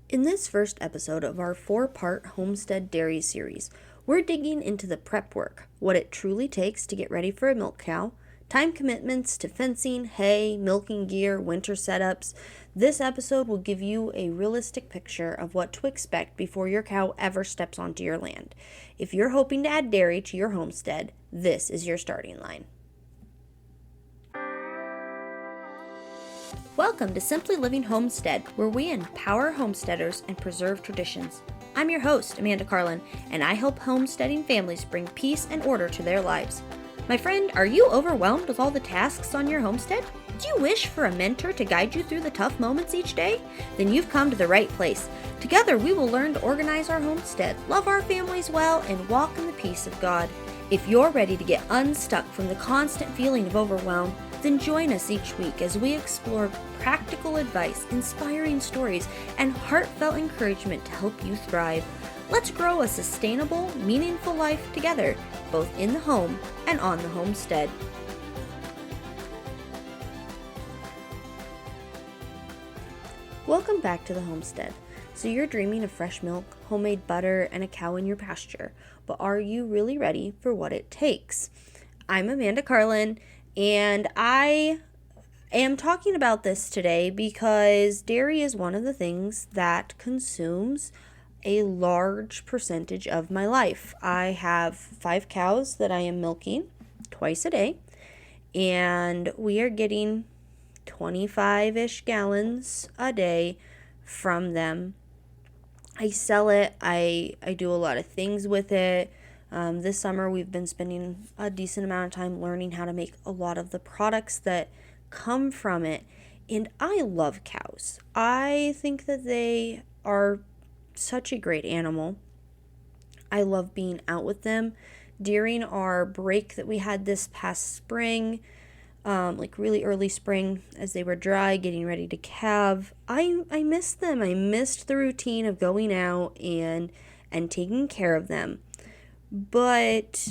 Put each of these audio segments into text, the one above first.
In this first episode of our 4-part Homestead Dairy series, we're digging into the prep work, what it truly takes to get ready for a milk cow, time commitments to fencing, hay, milking gear, winter setups. This episode will give you a realistic picture of what to expect before your cow ever steps onto your land. If you're hoping to add dairy to your homestead, this is your starting line. Welcome to Simply Living Homestead, where we empower homesteaders and preserve traditions. I'm your host, Amanda Carlin, and I help homesteading families bring peace and order to their lives. My friend, are you overwhelmed with all the tasks on your homestead? Do you wish for a mentor to guide you through the tough moments each day? Then you've come to the right place. Together, we will learn to organize our homestead, love our families well, and walk in the peace of God. If you're ready to get unstuck from the constant feeling of overwhelm, then join us each week as we explore practical advice, inspiring stories, and heartfelt encouragement to help you thrive. Let's grow a sustainable, meaningful life together, both in the home and on the homestead. Welcome back to the homestead. So you're dreaming of fresh milk, homemade butter, and a cow in your pasture, but are you really ready for what it takes? I'm Amanda Carlin, and I am talking about this today because dairy is one of the things that consumes a large percentage of my life. I have 5 cows that I am milking twice a day, and we are getting 25-ish gallons a day from them. I sell it. I do a lot of things with it. This summer we've been spending a decent amount of time learning how to make a lot of the products that come from it. And I love cows. I think that they are such a great animal. I love being out with them. During our break that we had this past spring, like really early spring, as they were dry, getting ready to calve, I missed them. I missed the routine of going out and taking care of them. But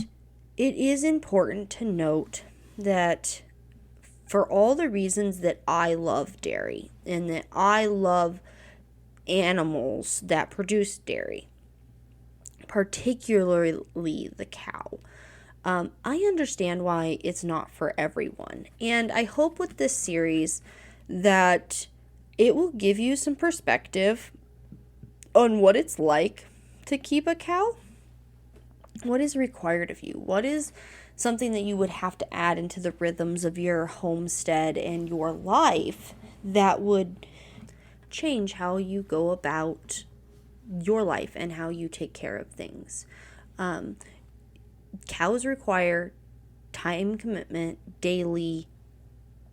it is important to note that for all the reasons that I love dairy and that I love animals that produce dairy, particularly the cow, I understand why it's not for everyone. And I hope with this series that it will give you some perspective on what it's like to keep a cow. What is required of you? What is something that you would have to add into the rhythms of your homestead and your life that would change how you go about your life and how you take care of things? Cows require time commitment, daily,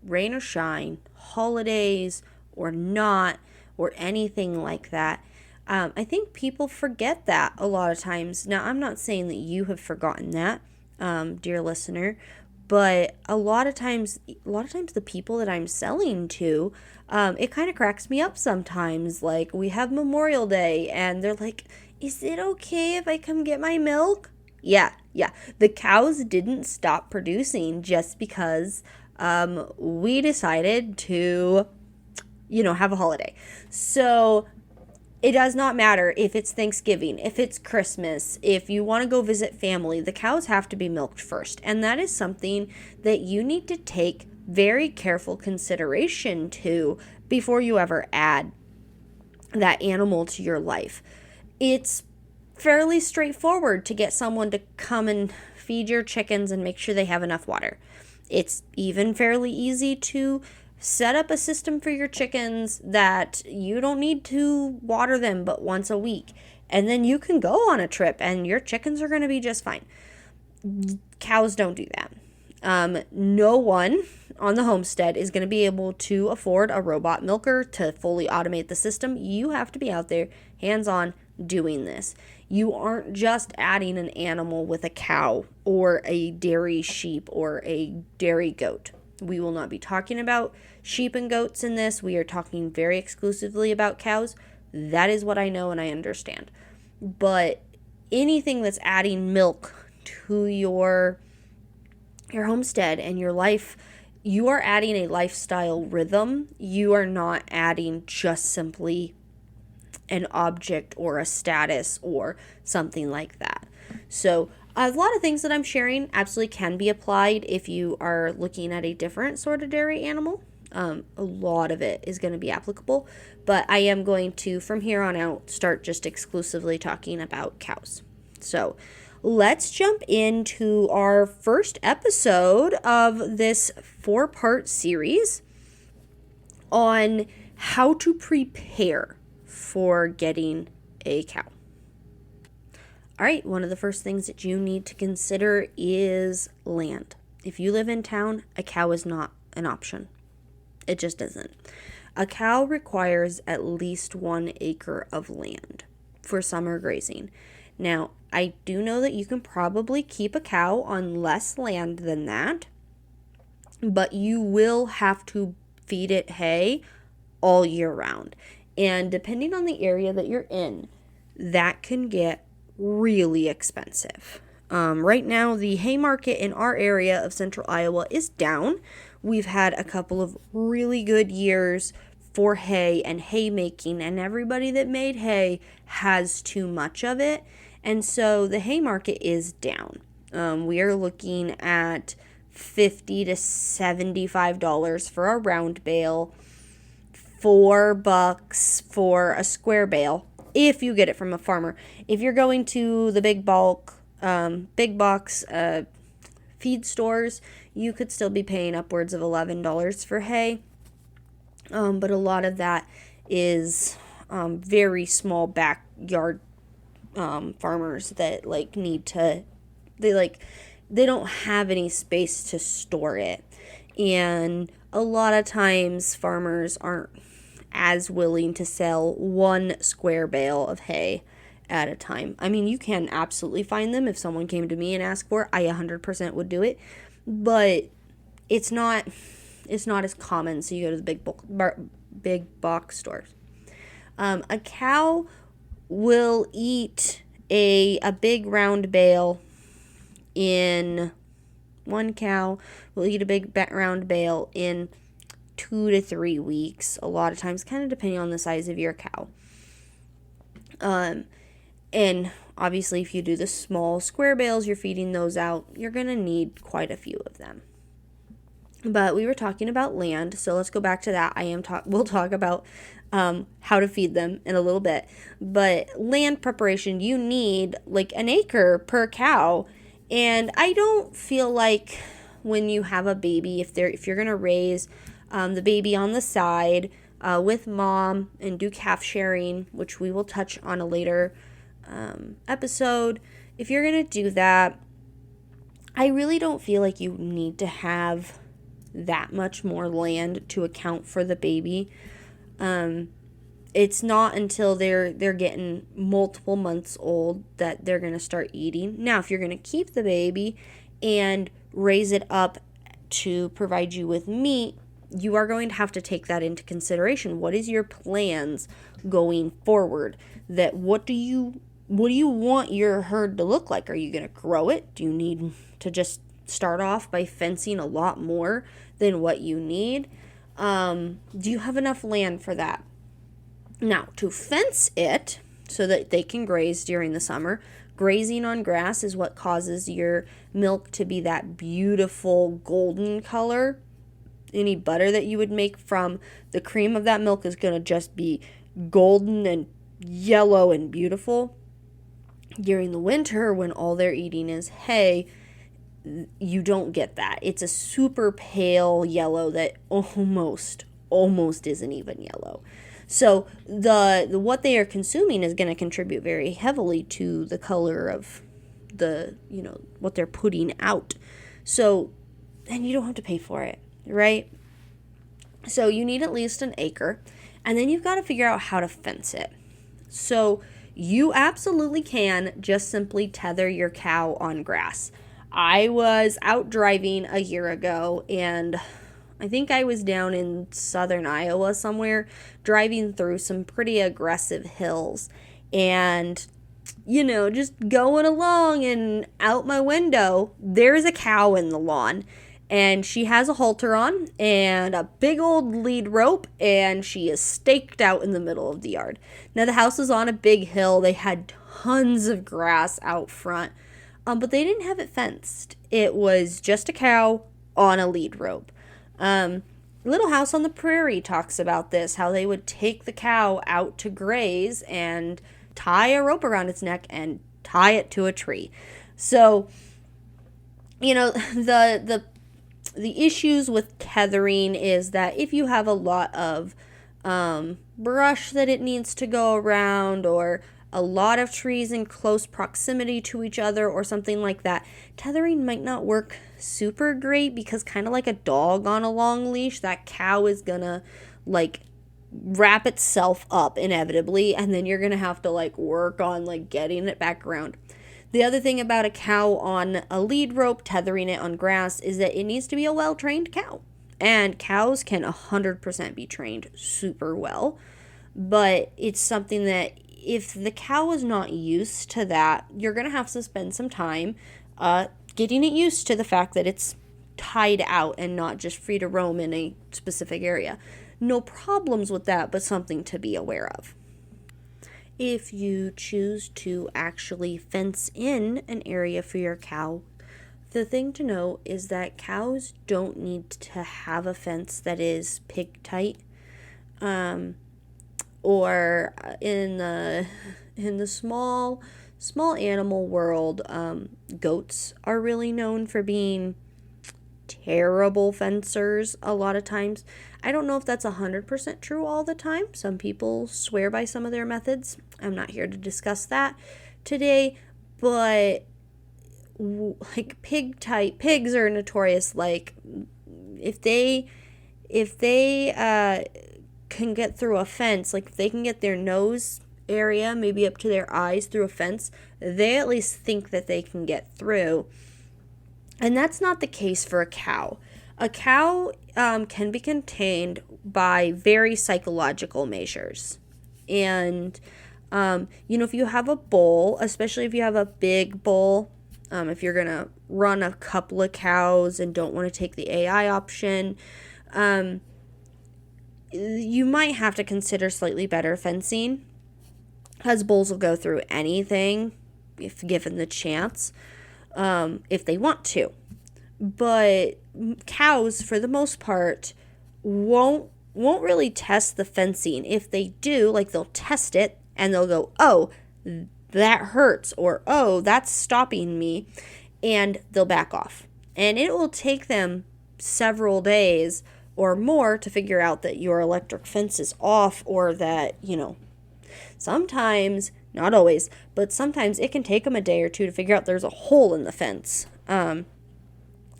rain or shine, holidays or not, or anything like that. I think people forget that a lot of times. Now, I'm not saying that you have forgotten that, dear listener, but a lot of times the people that I'm selling to, it kind of cracks me up sometimes. Like, we have Memorial Day and they're like, is it okay if I come get my milk? Yeah. The cows didn't stop producing just because we decided to, have a holiday. So it does not matter if it's Thanksgiving, if it's Christmas, if you want to go visit family, the cows have to be milked first. And that is something that you need to take very careful consideration to before you ever add that animal to your life. It's fairly straightforward to get someone to come and feed your chickens and make sure they have enough water. It's even fairly easy to set up a system for your chickens that you don't need to water them but once a week. And then you can go on a trip and your chickens are going to be just fine. Cows don't do that. No one on the homestead is going to be able to afford a robot milker to fully automate the system. You have to be out there, hands-on, doing this. You aren't just adding an animal with a cow or a dairy sheep or a dairy goat. We will not be talking about sheep and goats in this. We are talking very exclusively about cows. That is what I know and I understand. But anything that's adding milk to your homestead and your life, you are adding a lifestyle rhythm. You are not adding just simply an object or a status or something like that. So a lot of things that I'm sharing absolutely can be applied if you are looking at a different sort of dairy animal. A lot of it is going to be applicable, but I am going to, from here on out, start just exclusively talking about cows. So let's jump into our first episode of this 4-part series on how to prepare for getting a cow. All right, one of the first things that you need to consider is land. If you live in town, a cow is not an option. It just isn't. A cow requires at least 1 acre of land for summer grazing. Now, I do know that you can probably keep a cow on less land than that, but you will have to feed it hay all year round. And depending on the area that you're in, that can get really expensive. Right now, the hay market in our area of central Iowa is down. We've had a couple of really good years for hay and haymaking, and everybody that made hay has too much of it. And so the hay market is down. We are looking at $50 to $75 for a round bale, $4 for a square bale if you get it from a farmer. If you're going to the big box feed stores, you could still be paying upwards of $11 for hay. But a lot of that is very small backyard farmers that they don't have any space to store it. And a lot of times farmers aren't as willing to sell 1 square bale of hay at a time. I mean, you can absolutely find them. If someone came to me and asked for it, I 100% would do it. But it's not as common, so you go to the big box stores. A cow will eat a big round bale in... One cow will eat a big round bale in 2 to 3 weeks, a lot of times, kind of depending on the size of your cow. And obviously, if you do the small square bales, you're feeding those out, you're going to need quite a few of them. But we were talking about land, so let's go back to that. We'll talk about how to feed them in a little bit. But land preparation, you need like 1 acre per cow. And I don't feel like when you have a baby, if you're going to raise the baby on the side with mom and do calf sharing, which we will touch on a later episode, if you're going to do that, I really don't feel like you need to have that much more land to account for the baby. It's not until they're getting multiple months old that they're going to start eating. Now, if you're going to keep the baby and raise it up to provide you with meat, you are going to have to take that into consideration. What is your plans going forward? What do you want your herd to look like? Are you going to grow it? Do you need to just start off by fencing a lot more than what you need? Do you have enough land for that? Now, to fence it so that they can graze during the summer, grazing on grass is what causes your milk to be that beautiful golden color. Any butter that you would make from the cream of that milk is going to just be golden and yellow and beautiful. During the winter, when all they're eating is hay, you don't get that. It's a super pale yellow that almost isn't even yellow. So the what they are consuming is going to contribute very heavily to the color of the, what they're putting out. So, and you don't have to pay for it, right? So you need at least 1 acre, and then you've got to figure out how to fence it. So you absolutely can just simply tether your cow on grass. I was out driving a year ago, and I think I was down in southern Iowa somewhere, driving through some pretty aggressive hills, and, just going along, and out my window, there's a cow in the lawn, and she has a halter on and a big old lead rope, and she is staked out in the middle of the yard. Now, the house is on a big hill. They had tons of grass out front, but they didn't have it fenced. It was just a cow on a lead rope. Little House on the Prairie talks about this, how they would take the cow out to graze and tie a rope around its neck and tie it to a tree. So, the issues with tethering is that if you have a lot of brush that it needs to go around, or a lot of trees in close proximity to each other or something like that, tethering might not work super great, because kind of like a dog on a long leash, that cow is gonna wrap itself up inevitably, and then you're gonna have to work on getting it back around. The other thing about a cow on a lead rope, tethering it on grass, is that it needs to be a well-trained cow. And cows can 100% be trained super well, but it's something that if the cow is not used to that, you're going to have to spend some time getting it used to the fact that it's tied out and not just free to roam in a specific area. No problems with that, but something to be aware of. If you choose to actually fence in an area for your cow, the thing to know is that cows don't need to have a fence that is pig tight. Or in the small animal world, goats are really known for being terrible fencers a lot of times. I don't know if that's 100% true all the time. Some people swear by some of their methods. I'm not here to discuss that today, but pigs are notorious. If they can get through a fence, if they can get their nose area maybe up to their eyes through a fence, they at least think that they can get through. And that's not the case for a cow. A cow can be contained by very psychological measures. And, if you have a bull, especially if you have a big bull, if you're going to run a couple of cows and don't want to take the AI option, you might have to consider slightly better fencing, as bulls will go through anything if given the chance, if they want to. But cows, for the most part, won't really test the fencing. If they do, they'll test it and they'll go, oh, that hurts, or oh, that's stopping me, and they'll back off. And it will take them several days or more to figure out that your electric fence is off, or that, sometimes, not always, but sometimes it can take them a day or two to figure out there's a hole in the fence. And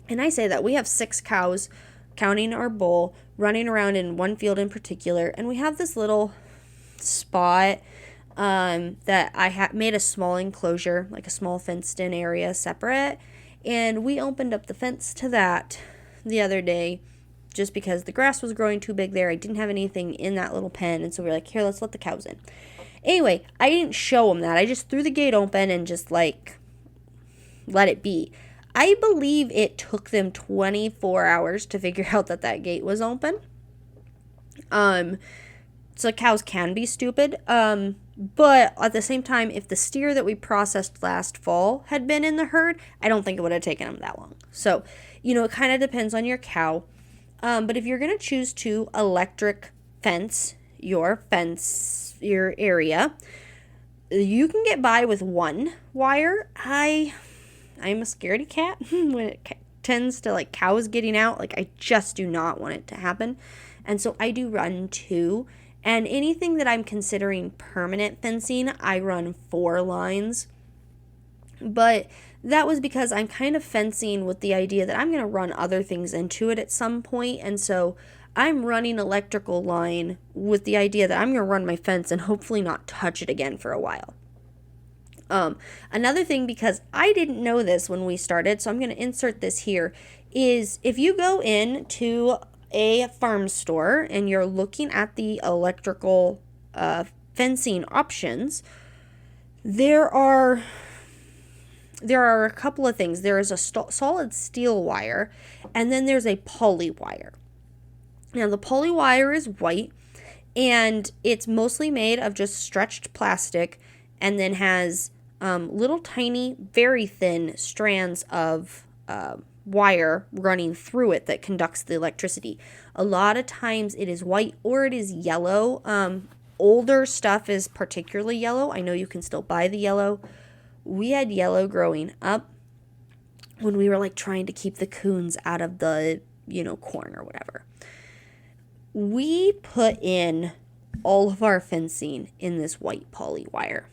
I say that we have 6 cows, counting our bull, running around in one field in particular, and we have this little spot that I made a small enclosure, a small fenced-in area separate, and we opened up the fence to that the other day just because the grass was growing too big there. I didn't have anything in that little pen, and so we were like, here, let's let the cows in. Anyway, I didn't show them that. I just threw the gate open and just let it be. I believe it took them 24 hours to figure out that gate was open. So cows can be stupid. But at the same time, if the steer that we processed last fall had been in the herd, I don't think it would have taken them that long. So, it kind of depends on your cow. But if you're going to choose to electric fence your area, you can get by with one wire. I'm a scaredy cat when it tends to cows getting out. I just do not want it to happen. And so I do run 2. And anything that I'm considering permanent fencing, I run 4 lines. But that was because I'm kind of fencing with the idea that I'm going to run other things into it at some point. And so I'm running electrical line with the idea that I'm going to run my fence and hopefully not touch it again for a while. Another thing, because I didn't know this when we started, so I'm going to insert this here, is if you go into a farm store and you're looking at the electrical fencing options, there are there are a couple of things. There is a solid steel wire, and then there's a poly wire. Now, the poly wire is white, and it's mostly made of just stretched plastic, and then has little tiny, very thin strands of wire running through it that conducts the electricity. A lot of times it is white or it is yellow. Older stuff is particularly yellow. I know you can still buy the yellow. We had yellow growing up when we were like trying to keep the coons out of the, corn or whatever. We put in all of our fencing in this white poly wire.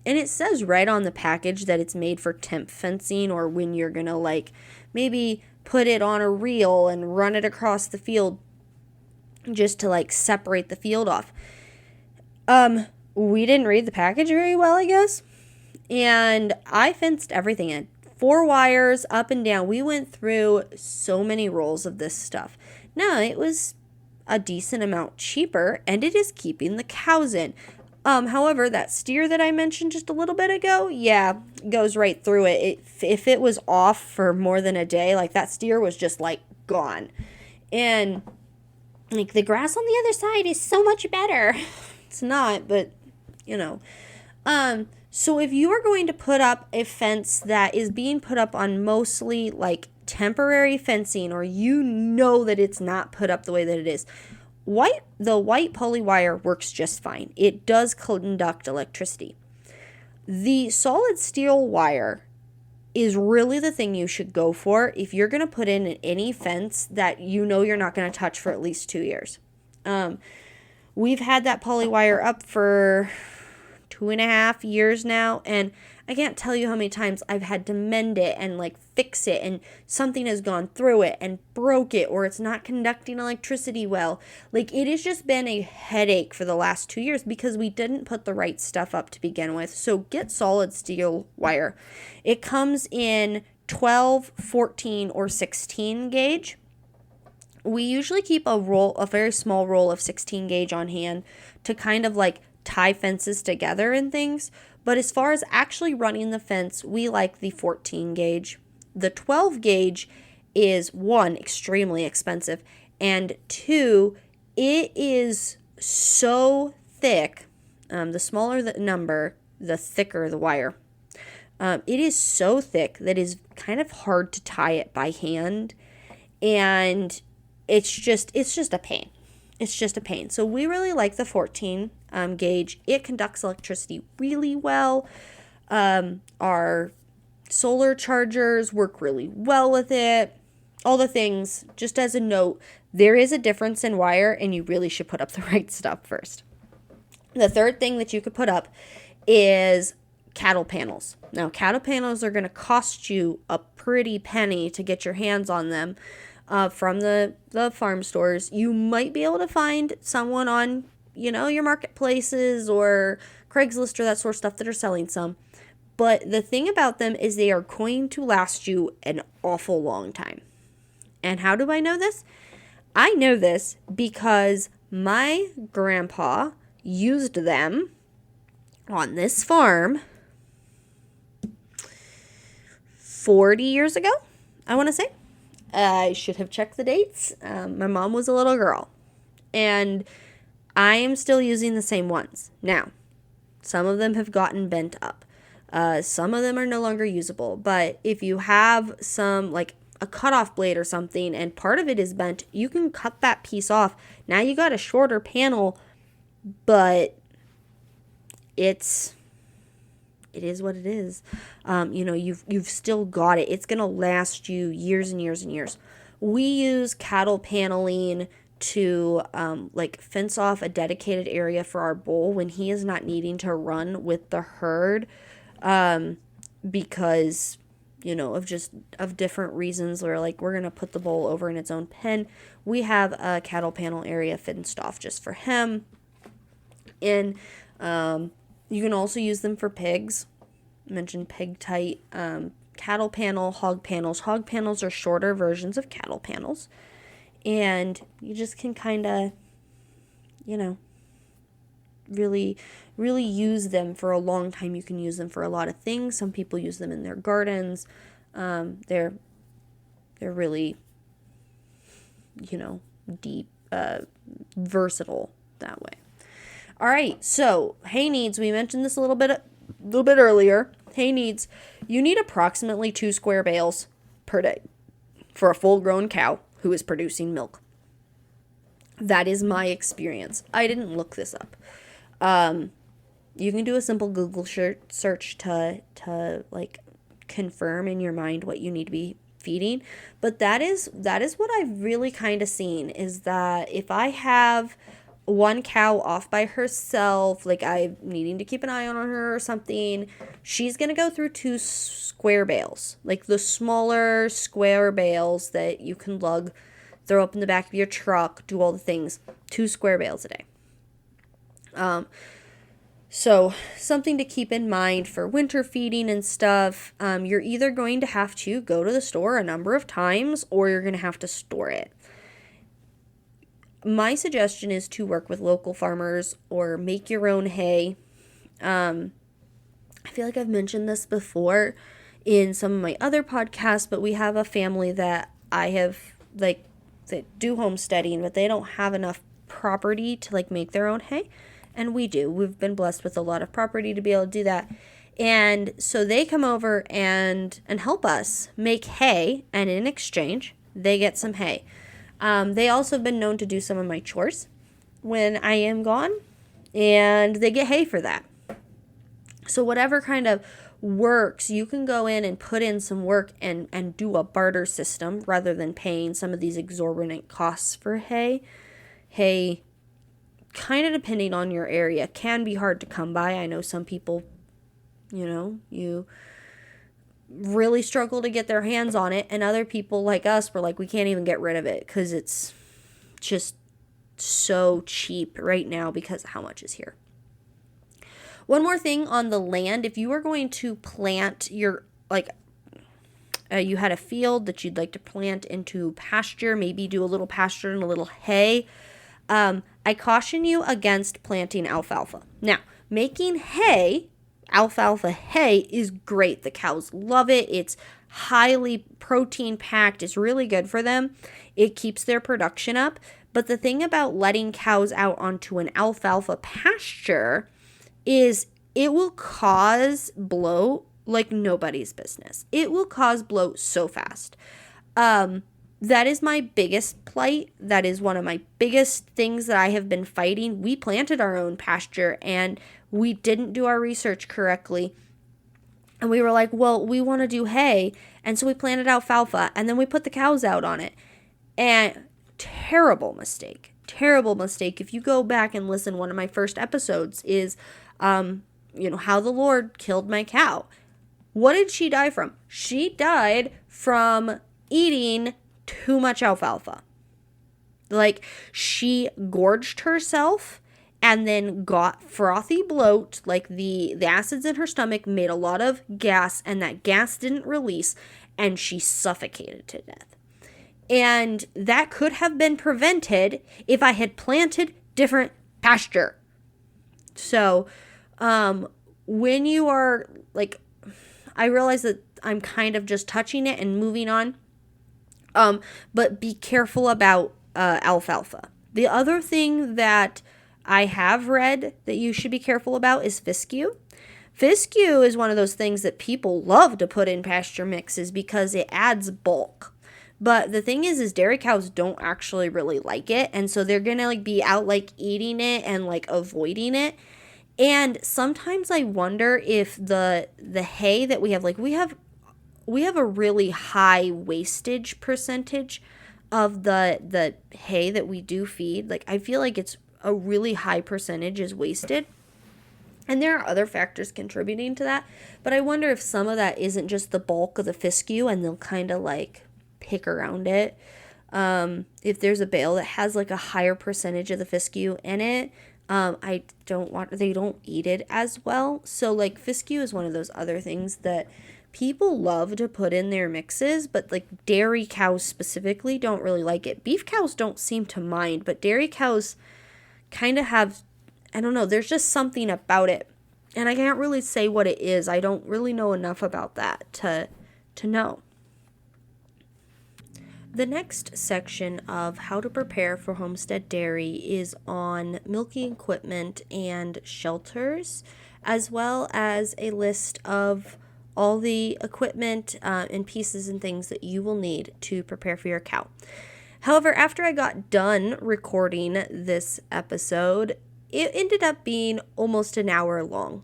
And it says right on the package that it's made for temp fencing, or when you're going to like maybe put it on a reel and run it across the field just to like separate the field off. We didn't read the package very well, I guess. And I fenced everything in. 4 wires up and down. We went through so many rolls of this stuff. Now, it was a decent amount cheaper, and it is keeping the cows in. However, that steer that I mentioned just a little bit ago, goes right through it. If it was off for more than a day, like that steer was just like gone. And like the grass on the other side is so much better. It's not, but so if you are going to put up a fence that is being put up on mostly like temporary fencing, or that it's not put up the way that it is, the white poly wire works just fine. It does conduct electricity. The solid steel wire is really the thing you should go for if you're going to put in any fence that you're not going to touch for at least 2 years. We've had that poly wire up for 2.5 years now, and I can't tell you how many times I've had to mend it and like fix it, and something has gone through it and broke it, or it's not conducting electricity well. Like, it has just been a headache for the last 2 years because we didn't put the right stuff up to begin with. So get solid steel wire. It comes in 12, 14, or 16 gauge. We usually keep a very small roll of 16 gauge on hand to kind of like tie fences together and things. But as far as actually running the fence, we like the 14 gauge. The 12 gauge is, 1, extremely expensive, and 2, it is so thick. The smaller the number, the thicker the wire. It is so thick that it is kind of hard to tie it by hand, and it's just a pain. It's just a pain. So we really like the 14 gauge. It conducts electricity really well. Our solar chargers work really well with it. All the things. Just as a note, there is a difference in wire, and you really should put up the right stuff first. The third thing that you could put up is cattle panels. Now, cattle panels are going to cost you a pretty penny to get your hands on them. From the farm stores. You might be able to find someone on, your marketplaces or Craigslist or that sort of stuff that are selling some. But the thing about them is they are going to last you an awful long time. And how do I know this? I know this because my grandpa used them on this farm 40 years ago, I want to say. I should have checked the dates. My mom was a little girl, and I am still using the same ones. Now, some of them have gotten bent up. Some of them are no longer usable, but if you have some, like a cutoff blade or something, and part of it is bent, you can cut that piece off. Now you got a shorter panel, but it is what it is. You've still got it. It's going to last you years and years and years. We use cattle paneling to fence off a dedicated area for our bull when he is not needing to run with the herd, because of different reasons. We're going to put the bull over in its own pen. We have a cattle panel area fenced off just for him. And you can also use them for pigs. I mentioned pig tight, cattle panel, hog panels. Hog panels are shorter versions of cattle panels. And you just can kind of, really, really use them for a long time. You can use them for a lot of things. Some people use them in their gardens. They're really, deep, versatile that way. All right, so hay needs, we mentioned this a little bit earlier. Hay needs, you need approximately 2 square bales per day for a full-grown cow who is producing milk. That is my experience. I didn't look this up. You can do a simple Google search to like confirm in your mind what you need to be feeding, but that is what I've really kind of seen, is that if I have one cow off by herself, like I'm needing to keep an eye on her or something, she's gonna go through 2 square bales, like the smaller square bales that you can lug, throw up in the back of your truck, do all the things. 2 square bales a day. So something to keep in mind for winter feeding and stuff, you're either going to have to go to the store a number of times, or you're going to have to store it. My suggestion is to work with local farmers or make your own hay. I feel like I've mentioned this before in some of my other podcasts, but we have a family that I have, like, that do homesteading, but they don't have enough property to, like, make their own hay. And we do. We've been blessed with a lot of property to be able to do that. And so they come over and help us make hay, and in exchange, they get some hay. They also have been known to do some of my chores when I am gone, and they get hay for that. So whatever kind of works, you can go in and put in some work and do a barter system rather than paying some of these exorbitant costs for hay. Hay, kind of depending on your area, can be hard to come by. I know some people, you really struggle to get their hands on it, and other people like us were like, we can't even get rid of it because it's just so cheap right now because of how much is here. One more thing on the land, if you are going to plant your, you had a field that you'd like to plant into pasture, maybe do a little pasture and a little hay, I caution you against planting alfalfa. Now, making hay, alfalfa hay, is great. The cows love it. It's highly protein packed. It's really good for them. It keeps their production up. But the thing about letting cows out onto an alfalfa pasture is it will cause bloat like nobody's business. It will cause bloat so fast. That is my biggest plight. That is one of my biggest things that I have been fighting. We planted our own pasture and we didn't do our research correctly. And we were like, well, we want to do hay. And so we planted alfalfa and then we put the cows out on it. And terrible mistake. Terrible mistake. If you go back and listen, one of my first episodes is, how the Lord killed my cow. What did she die from? She died from eating too much alfalfa. Like, she gorged herself and then got frothy bloat, like the acids in her stomach made a lot of gas, and that gas didn't release, and she suffocated to death. And that could have been prevented if I had planted different pasture. So, when you are, I realize that I'm kind of just touching it and moving on. But be careful about alfalfa. The other thing that I have read that you should be careful about is fescue. Fescue is one of those things that people love to put in pasture mixes because it adds bulk. But the thing is dairy cows don't actually really like it, and so they're gonna be out eating it and avoiding it. And sometimes I wonder if the hay that we have, we have a really high wastage percentage of the hay that we do feed. I feel like it's a really high percentage is wasted. And there are other factors contributing to that. But I wonder if some of that isn't just the bulk of the fescue and they'll kind of pick around it. If there's a bale that has a higher percentage of the fescue in it, they don't eat it as well. So fescue is one of those other things that people love to put in their mixes, but dairy cows specifically don't really like it. Beef cows don't seem to mind, but dairy cows kind of have I don't know, there's just something about it. And I can't really say what it is. I don't really know enough about that to know. The next section of how to prepare for Homestead Dairy is on milking equipment and shelters, as well as a list of all the equipment and pieces and things that you will need to prepare for your cow. However, after I got done recording this episode, it ended up being almost an hour long.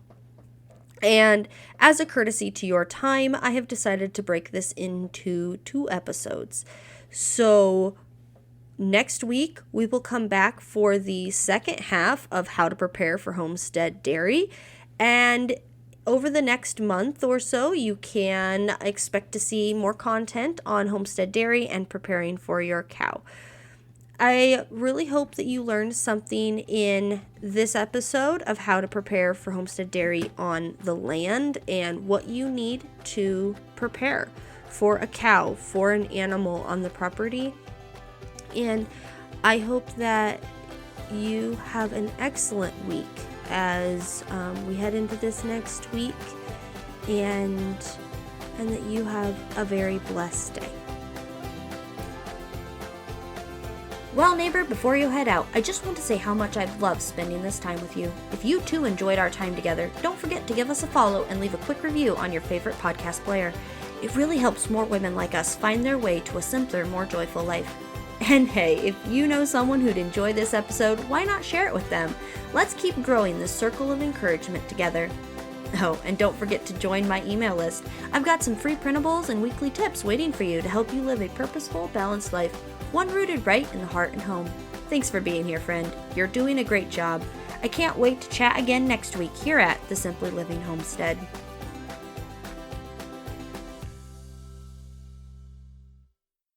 And as a courtesy to your time, I have decided to break this into 2 episodes. So next week, we will come back for the second half of how to prepare for Homestead Dairy. And over the next month or so, you can expect to see more content on Homestead Dairy and preparing for your cow. I really hope that you learned something in this episode of how to prepare for Homestead Dairy on the land and what you need to prepare for a cow, for an animal on the property. And I hope that you have an excellent week as we head into this next week, and that you have a very blessed day. Well, neighbor, before you head out, I just want to say how much I've loved spending this time with you. If you too enjoyed our time together, don't forget to give us a follow and leave a quick review on your favorite podcast player. It really helps more women like us find their way to a simpler, more joyful life. And hey, if you know someone who'd enjoy this episode, why not share it with them? Let's keep growing this circle of encouragement together. Oh, and don't forget to join my email list. I've got some free printables and weekly tips waiting for you to help you live a purposeful, balanced life, one rooted right in the heart and home. Thanks for being here, friend. You're doing a great job. I can't wait to chat again next week here at the Simply Living Homestead.